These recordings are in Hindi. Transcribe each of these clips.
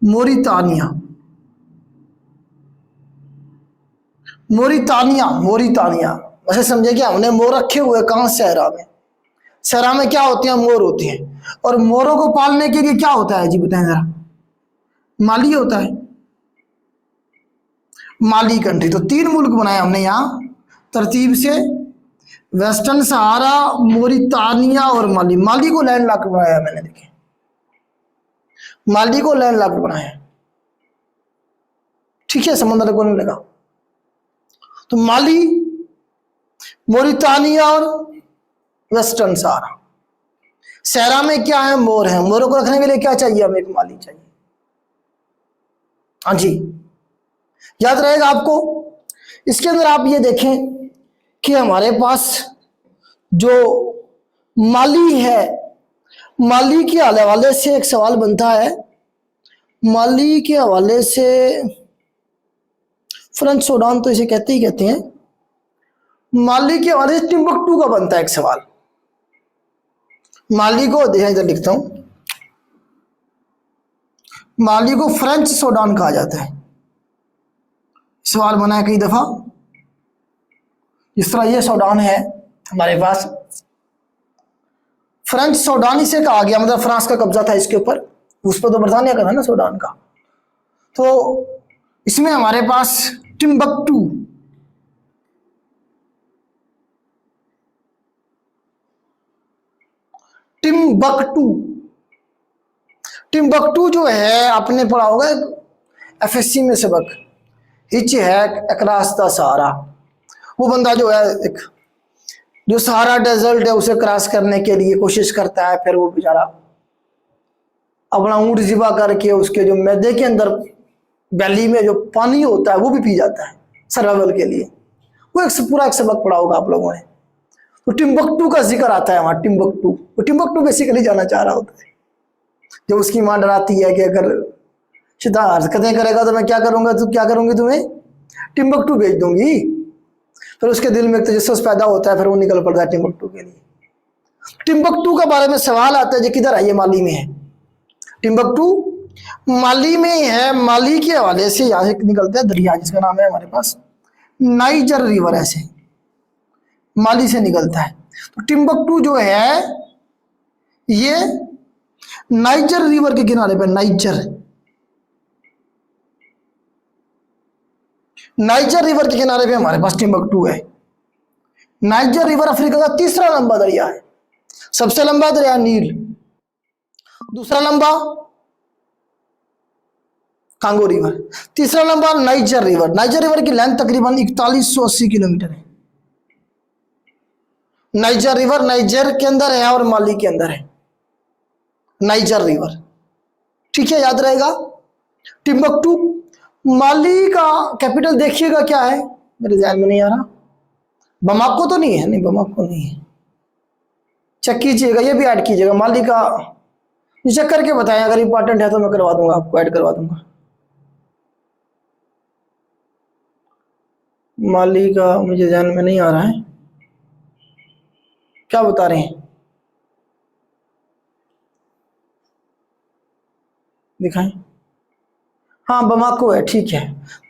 मोरितानिया, मोरितानिया, मोरितानिया। वैसे समझे क्या, हमने मोर रखे हुए कहाँ, सहरा में। सहरा में क्या होते हैं, मोर होते हैं। और मोरों को पालने के लिए क्या होता है जी, बताएं जरा। माली होता है, माली कंट्री। तो 3 मुल्क बनाए हमने यहाँ तरतीब से, वेस्टर्न सहारा, मोरितानिया और माली। माली को लैंड लॉक बनाया मैंने, देखे, माली को लैंड लॉक बनाया, ठीक है, समंदर को नहीं लगा। तो माली, मोरितानिया और वेस्टर्न सहारा। सहरा में क्या है, मोर है। मोरों को रखने के लिए क्या चाहिए, हमें एक माली चाहिए। हाँ जी, याद रहेगा आपको। इसके अंदर आप ये देखें कि हमारे पास जो माली है, माली के हवाले से एक सवाल बनता है। माली के हवाले से फ्रेंच सूडान तो इसे कहते ही कहते हैं। माली के हवाले से टिम्बकटू का बनता है एक सवाल। माली को इधर लिखता हूं, माली को फ्रेंच सूडान कहा जाता है। सवाल बना है कई दफा। इस तरह ये सूडान है हमारे पास, फ्रेंच सूडान इसे कहा गया, मतलब फ्रांस का कब्जा था इसके ऊपर, उस पर तो बरतानिया का था ना सूडान का। तो इसमें हमारे पास टिम्बकटू, टिम्बकटू, टिम्बकटू जो है आपने पढ़ा होगा एफएससी में सबक, hitch hack across the Sahara. वो बंदा जो है एक, जो सहारा डेजर्ट है उसे क्रॉस करने के लिए कोशिश करता है, फिर वो बेचारा अपना ऊंट जिबा करके उसके जो मैदे के अंदर बैली में जो पानी होता है वो भी पी जाता है सर्वाइवल के लिए। वो एक पूरा एक सबक पढ़ा होगा आप लोगों ने। तो टिम्बकटू का जिक्र आता है वहां, टिम्बकटू। वो टिम्बकटू बेसिकली जाना चाह रहा होता है। जब उसकी मां डराती है कि अगर सीधा हरकतें करेगा तो मैं क्या करूंगा, तू क्या करूंगी, तुम्हें टिम्बकटू भेज दूंगी। फिर उसके दिल में तजस्सुस पैदा होता है, फिर वो निकल पड़ता है टिम्बकटू के लिए। टिम्बकटू के बारे में सवाल आता है, जो किधर है, ये माली में है। टिम्बकटू माली में है। माली के हवाले से यहाँ से निकलता है दरिया जिसका नाम है हमारे पास नाइजर रिवर, ऐसे माली से निकलता है। तो टिम्बकटू जो है ये नाइजर रिवर के किनारे पर, नाइजर रिवर के किनारे पे हमारे पास टिम्बकटू है। नाइजर रिवर अफ्रीका का तीसरा लंबा दरिया है। सबसे लंबा दरिया नील, दूसरा लंबा कांगो रिवर, तीसरा लंबा नाइजर रिवर। नाइजर रिवर की लेंथ तकरीबन 4180 किलोमीटर है। नाइजर रिवर नाइजर के अंदर है और माली के अंदर है, नाइजर रिवर, ठीक है, याद रहेगा। टिम्बकटू, माली का कैपिटल देखिएगा क्या है, मेरे ध्यान में नहीं आ रहा। बमाको तो नहीं है, नहीं बमाको नहीं है, चेक कीजिएगा, ये भी ऐड कीजिएगा। माली का चेक करके बताएं, अगर इंपॉर्टेंट है तो मैं करवा दूंगा, आपको ऐड करवा दूंगा। माली का मुझे ध्यान में नहीं आ रहा है, क्या बता रहे हैं, दिखाएं। हाँ बमाको है, ठीक है।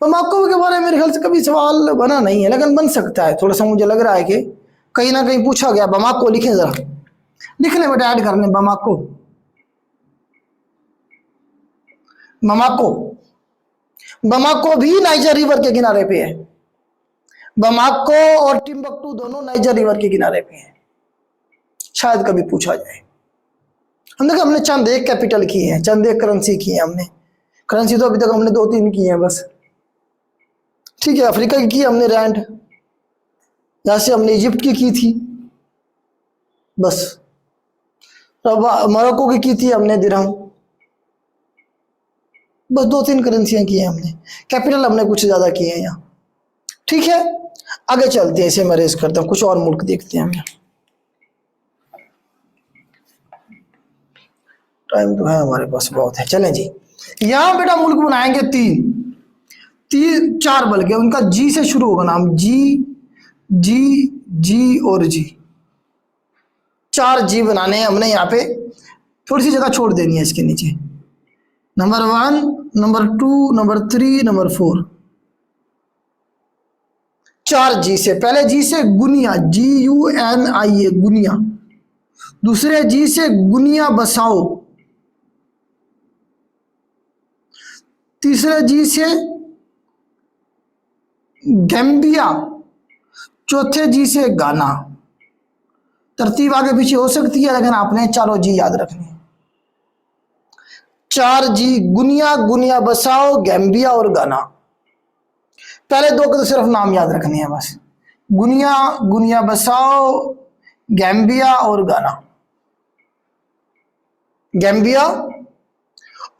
बमाको के बारे में मेरे ख्याल से कभी सवाल बना नहीं है, लेकिन बन सकता है। थोड़ा सा मुझे लग रहा है कि कहीं ना कहीं पूछा गया। बमाको लिखें जरा, लिख लें बेटा, ऐड कर लें बमाको। बमाको, बमाको भी नाइजर रिवर के किनारे पे है। बमाको और टिम्बकटू दोनों नाइजर रिवर के किनारे पे हैं, शायद कभी पूछा जाए। हमने चंद एक कैपिटल किए हैं, चंद एक करेंसी की है हमने। करेंसी तो अभी तक हमने 2-3 की हैं बस, ठीक है। अफ्रीका की की हमने रैंड, जैसे हमने इजिप्ट की थी बस। मोरक्को की थी हमने दिरहम, बस 2-3 करेंसियां की हैं हमने। कैपिटल हमने कुछ ज्यादा किए हैं यहाँ, ठीक है। आगे चलते हैं, इसे मैं रेस करता हूँ, कुछ और मुल्क देखते हैं हम। टाइम तो है हमारे पास बहुत है, चलें जी। यहाँ बेटा मुल्क बनाएंगे 4 बल्कि, उनका जी से शुरू होगा नाम, जी जी जी और जी, 4 जी बनाने हैं हमने। यहाँ पे थोड़ी सी जगह छोड़ देनी है इसके नीचे। Number 1 number 2, number 3, number 4। 4 जी से, पहले जी से गुनिया, GUNIA गुनिया। दूसरे जी से गुनिया बसाओ। तीसरे जी से गैम्बिया। चौथे जी से गाना। तरतीब आगे पीछे हो सकती है, लेकिन आपने चारों जी याद रखनी है। 4 जी, गुनिया, गुनिया बसाओ, गैम्बिया और गाना। पहले 2 के तो सिर्फ नाम याद रखने हैं बस, गुनिया, गुनिया बसाओ, गैम्बिया और गाना। गैम्बिया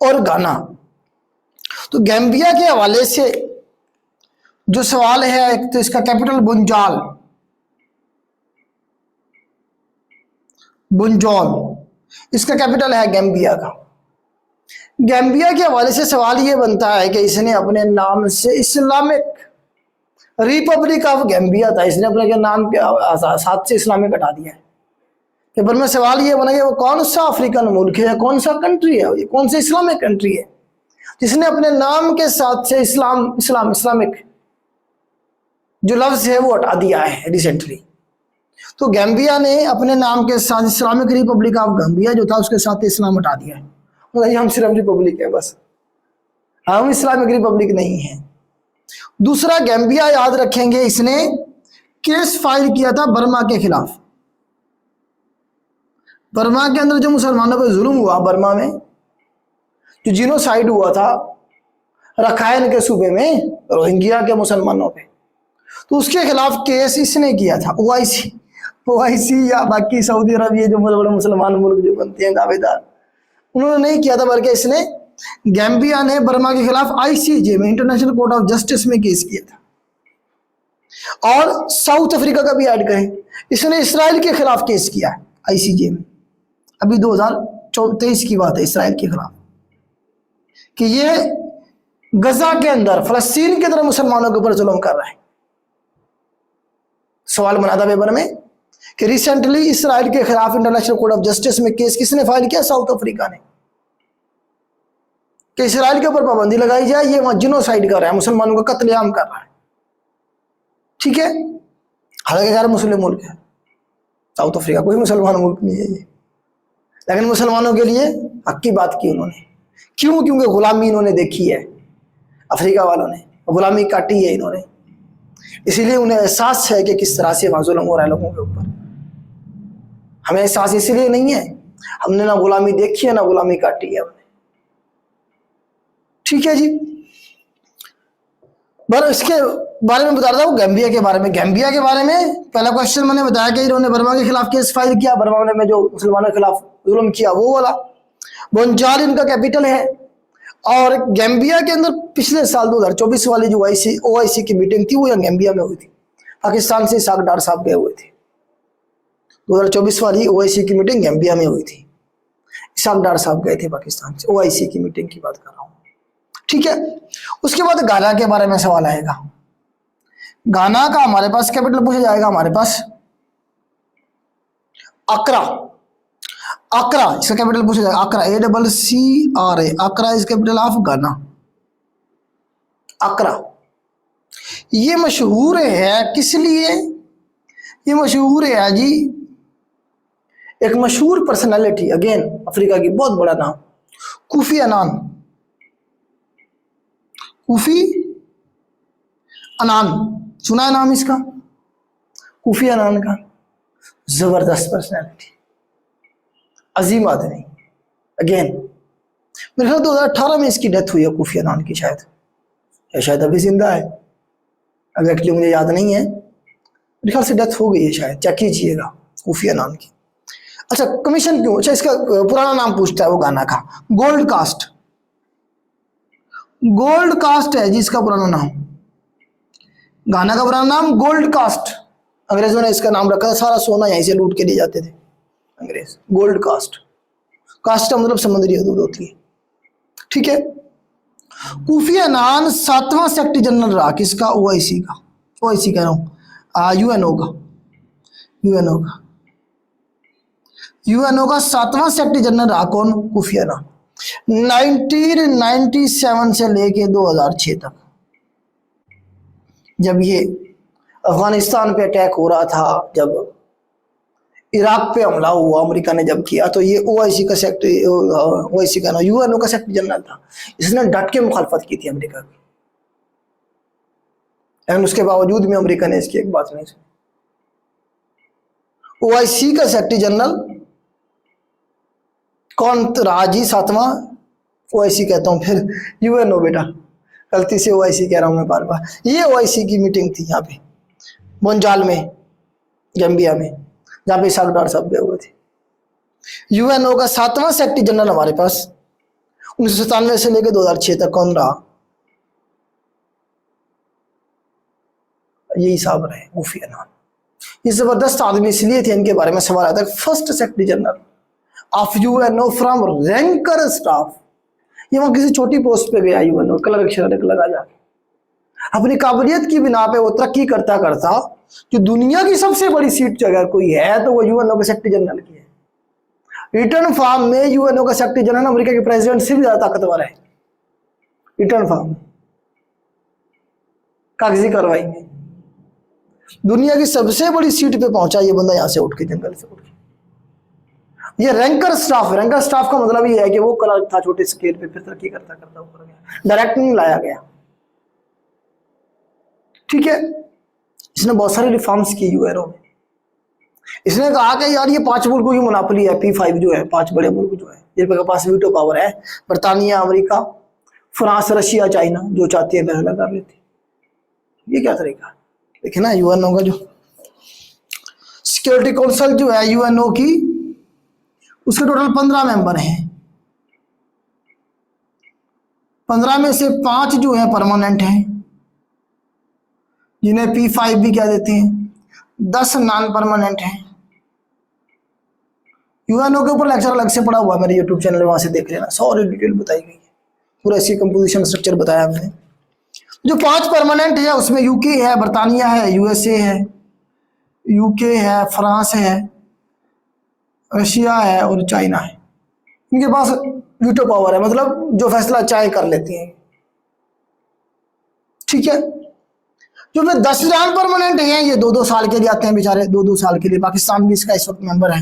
और गाना। तो गैम्बिया के हवाले से जो सवाल है, एक तो इसका कैपिटल बुंजाल, बुंजौल, इसका कैपिटल है गैम्बिया का। गैम्बिया के हवाले से सवाल यह बनता है कि इसने अपने नाम से इस्लामिक रिपब्लिक ऑफ गैम्बिया था, इसने अपने के नाम के साथ से इस्लामिक हटा दिया है। पेपर में सवाल ये बना कि वो कौन सा अफ्रीकन मुल्क है, कौन सा कंट्री है, ये कौन सा इस्लामिक कंट्री है जिसने अपने नाम के साथ से इस्लामिक जो लफ्ज है वो हटा दिया है रिसेंटली। तो गैम्बिया ने अपने नाम के साथ इस्लामिक रिपब्लिक ऑफ गैम्बिया जो था उसके साथ इस्लाम हटा दिया है, मतलब हम सिर्फ रिपब्लिक है बस, हम इस्लामिक रिपब्लिक नहीं है। दूसरा, गैम्बिया याद रखेंगे, इसने केस फाइल किया था बर्मा के खिलाफ। बर्मा के अंदर जो मुसलमानों पर जुल्म हुआ, बर्मा में जो जीनोसाइड हुआ था रखाइन के सूबे में रोहिंग्या के मुसलमानों पे, तो उसके खिलाफ केस इसने किया था। ओआईसी या बाकी सऊदी अरब, ये जो बड़े बड़े मुसलमान मुल्क जो बनते हैं दावेदार, उन्होंने नहीं किया था, बल्कि इसने, गैम्बिया ने बर्मा के खिलाफ ICJ में, इंटरनेशनल कोर्ट ऑफ जस्टिस में केस किया था। और साउथ अफ्रीका का भी ऐड करें, इसने इसराइल के खिलाफ केस किया है ICJ में, अभी 2023 की बात है, इसराइल के खिलाफ, कि ये गजा के अंदर फलस्तीन की तरह मुसलमानों के ऊपर जुल्म कर रहा है। सवाल बना था पेपर में कि रिसेंटली इसराइल के खिलाफ इंटरनेशनल कोर्ट ऑफ जस्टिस में केस किसने फाइल किया? साउथ अफ्रीका ने, कि इसराइल के ऊपर पाबंदी लगाई जाए, ये वहां जिनोसाइड कर रहा है, मुसलमानों का कत्लेआम कर रहा है। ठीक है, हालांकि गैर मुस्लिम मुल्क है साउथ अफ्रीका, कोई मुसलमान मुल्क नहीं है ये, लेकिन मुसलमानों के लिए हक की बात की उन्होंने। क्यों? क्योंकि गुलामी इन्होंने देखी है, अफ्रीका वालों ने गुलामी काटी है इन्होंने, इसीलिए उन्हें एहसास है कि किस तरह से वहां जुल्म हो रहा है लोगों के ऊपर। हमें एहसास इसलिए नहीं है, हमने ना गुलामी देखी है ना गुलामी काटी है हमने। ठीक है जी, बस इसके बारे में बता रहा हूँ, गैम्बिया के बारे में। गैम्बिया के बारे में पहला क्वेश्चन मैंने बताया कि इन्होंने बर्मा के खिलाफ केस फाइल किया, बर्मा में जो मुसलमानों के खिलाफ जुल्म किया वो वाला। बुंजाल इनका कैपिटल है। और गैम्बिया के अंदर पिछले साल 2024 वाली जो OIC की मीटिंग थी वो यहाँ गैम्बिया में हुई थी, पाकिस्तान से इसाक डार साहब गए हुए थे। 2024 वाली OIC की मीटिंग गैम्बिया में हुई थी, इसाक डार साहब गए थे पाकिस्तान से, OIC की मीटिंग की बात कर रहा हूँ। ठीक है, उसके बाद गाना के बारे में सवाल आएगा। गाना का हमारे पास कैपिटल पूछा जाएगा, हमारे पास अकरा। अकरा इसका कैपिटल पूछा जाएगा, अकरा, ACCRA, अकरा इज कैपिटल ऑफ गाना। अकरा ये मशहूर है, किस लिए ये मशहूर है जी? एक मशहूर पर्सनालिटी, अगेन अफ्रीका की बहुत बड़ा नाम, कोफी अनान। कोफी अनान सुना है नाम इसका? कोफी अनान का जबरदस्त पर्सनालिटी, अजीम आदमी। अगेन मेरे ख्याल 2018 में इसकी डेथ हुई है कोफी अनान की, शायद, या शायद अभी जिंदा है, एग्जैक्टली मुझे याद नहीं है, मेरे ख्याल से डेथ हो गई है शायद, चेक कीजिएगा कोफी अनान की। अच्छा, कमीशन क्यों? अच्छा, इसका पुराना नाम पूछता है वो गाना का, गोल्ड कास्ट। गोल्ड कास्ट है जिसका पुराना नाम, गाना का पुराना नाम गोल्ड कास्ट। अंग्रेजों ने इसका नाम रखा था, सारा सोना यहीं से लूट के ले जाते थे अंग्रेज। गोल्ड कास्ट, कास्ट का मतलब समुद्री हदूद होती है। ठीक है, कोफी अनान 7वां सेक्रेटरी जनरल रहा, किसका? OIC का, OIC कह रहा हूँ, UNO का, UNO का 7वां सेक्रेटरी जनरल रहा। कौन? कोफी अनान। 1997 से लेके 2006 तक, जब ये अफगानिस्तान पे अटैक हो रहा था, जब इराक पे हमला हुआ अमेरिका ने जब किया, तो ये ओआईसी का सेक्रेटरी, ओआईसी का ना, यूएनओ का सेक्रेटरी जनरल था, इसने डट के मुखालफत की थी अमेरिका की, लेकिन उसके बावजूद भी अमेरिका ने इसकी एक बात नहीं सुनी। ओआईसी का सेक्रेटरी जनरल कौन रहा जी? 7वां ओआईसी कहता हूं, फिर यूएनओ बेटा, गलती से ओआईसी कह रहा हूं मैं बार बार। ये ओआईसी की मीटिंग थी यहाँ पे मोन्जाल में, गैम्बिया में, जहाँ पे इसाक डार साहब गए हुए थे। यूएनओ का 7वां सेक्रेटरी जनरल हमारे पास 1997 से लेकर 2006 तक कौन रहा? यही साहब रहे, कोफी अन्नान। ये जबरदस्त आदमी इसलिए थे, इनके बारे में सवाल आता है, first secretary general of UNO from ranker staff. ये वहां किसी छोटी पोस्ट पे गया यूएनओ, क्लर्क शर्क लगा जाके, अपनी काबिलियत की बिना पे वो तरक्की करता करता जो दुनिया की सबसे बड़ी सीट अगर कोई है तो वो यूएनओ के सेक्रेटरी जनरल की है। रिटर्न फॉर्म में यूएनओ का सेक्रेटरी जनरल अमेरिका के प्रेसिडेंट से भी ज्यादा ताकतवर है, रिटर्न फॉर्म में, कागजी कार्रवाई में। दुनिया की सबसे बड़ी सीट पे पहुंचा ये बंदा, यहां से उठ के, जंगल से उठ के। ये रैंकर स्टाफ, रैंकर स्टाफ का मतलब ये है कि वो क्लर्क था छोटे स्केल पे, फिर तरक्की करता करता ऊपर गया, डायरेक्ट नहीं लाया गया, ठीक है। इसने बहुत सारे रिफॉर्म्स किए यूएनओ में। इसने कहा कि यार ये 5 मुल्कों की मोनोपोली है, P5 जो है, 5 बड़े मुल्क जो है जिनके पास वीटो पावर है, बरतानिया, अमेरिका, फ्रांस, रशिया, चाइना, जो चाहती है फैसला कर लेती। ये क्या तरीका? देखिए ना, यूएनओ का जो सिक्योरिटी काउंसिल जो है यूएनओ की, उसके टोटल 15 मेंबर हैं। 15 में से 5 जो है परमानेंट हैं, जिन्हें P5 भी कह देते हैं। 10 नॉन परमानेंट हैं। यूएनओ के ऊपर लेक्चर अलग से पड़ा हुआ है मेरे यूट्यूब चैनल, वहां से देख लेना, सारी डिटेल बताई गई है, पूरा इसकी कंपोजिशन स्ट्रक्चर बताया मैंने। जो 5 परमानेंट है उसमें यूके है, बरतानिया है, यूएसए है, यूके है, फ्रांस है, रशिया है और चाइना है। इनके पास वीटो पावर है, मतलब जो फैसला चाहे कर लेती हैं, ठीक है। जो में 10 नॉन परमानेंट हैं, ये 2-2 साल के लिए आते हैं बेचारे, 2-2 साल के लिए। पाकिस्तान भी इसका इस वक्त मेंबर है,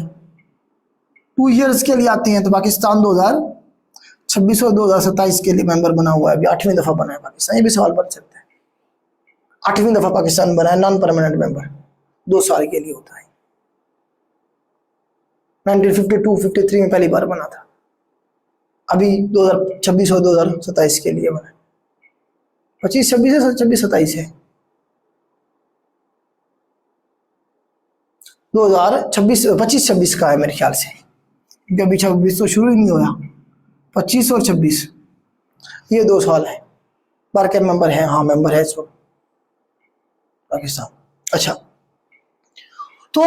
2 ईयर्स के लिए आते हैं। तो पाकिस्तान 2026 और 2027 के लिए मेंबर बना हुआ है, अभी 8वीं दफा बना है पाकिस्तान। ये भी सवाल बन सकता है, 8वीं दफा पाकिस्तान बना है नॉन परमानेंट मेंबर, 2 साल के लिए होता है। 1952-53 में पहली बार बना था, अभी 2026 और 2027 के लिए बना है। 25-26 है 25-26 का है मेरे ख्याल से, क्योंकि अभी 26 तो शुरू ही नहीं हुआ। 25 और 26 ये 2 साल है। बार के मेंबर है, हाँ मेंबर है इस वक्त पाकिस्तान। अच्छा, तो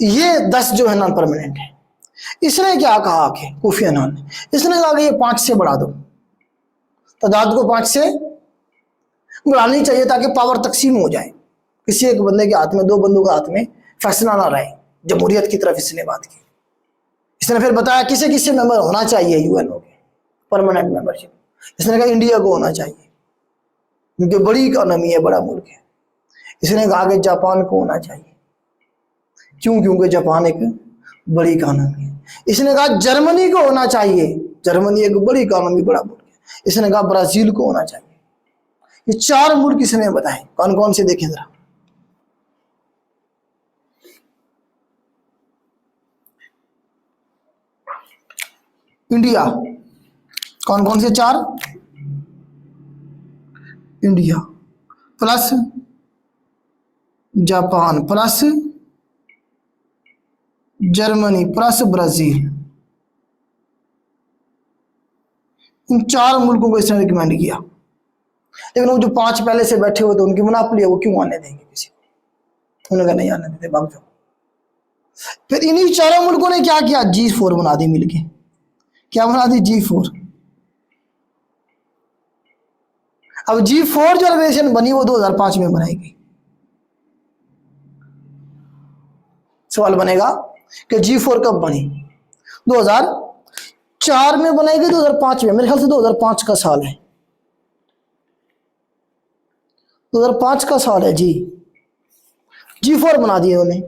ये 10 जो है नॉन परमानेंट है। इसने क्या कहा कि कोफी अन्नान ने, इसने कहा कि ये 5 से बढ़ा दो, तादाद को 5 से बढ़ानी चाहिए ताकि पावर तकसीम हो जाए, किसी एक बंदे के हाथ में, 2 बंदों के हाथ में फैसला ना रहे, जमहूरियत की तरफ इसने बात की। इसने फिर बताया किसे किसे मेंबर होना चाहिए यूएनओ के परमानेंट मेंबरशिप। इसने कहा इंडिया को होना चाहिए क्योंकि बड़ी इकोनॉमी है, बड़ा मुल्क है। इसने कहा कि जापान को होना चाहिए, क्यों? क्योंकि जापान एक बड़ी इकोनॉमी है। इसने कहा जर्मनी को होना चाहिए, जर्मनी एक बड़ी इकोनॉमी, बड़ा मुल्क है। इसने कहा ब्राजील को होना चाहिए। ये 4 मुल्क इसने बताए, कौन कौन से देखें जरा। इंडिया, कौन कौन से 4? India plus Japan plus Germany plus Brazil, इन 4 मुल्कों को इसने रिकमेंड किया। लेकिन वो जो 5 पहले से बैठे हुए थे, उनकी मुनाफली है, वो क्यों आने देंगे किसी को? उन्होंने कहा नहीं आने देते, भाग जाओ। फिर इन्हीं 4 मुल्कों ने क्या किया? G4 बना दी मिलके। क्या बना दी? G4। अब G4 जो ऑर्गेनाइजेशन बनी वो 2005 में बनाई गई। सवाल बनेगा कि G4 कब बनी? 4 में बनाई गई, 2005 में, मेरे ख्याल से 2005 का साल है, 2005 का साल है जी। G4 बना दिए उन्हें।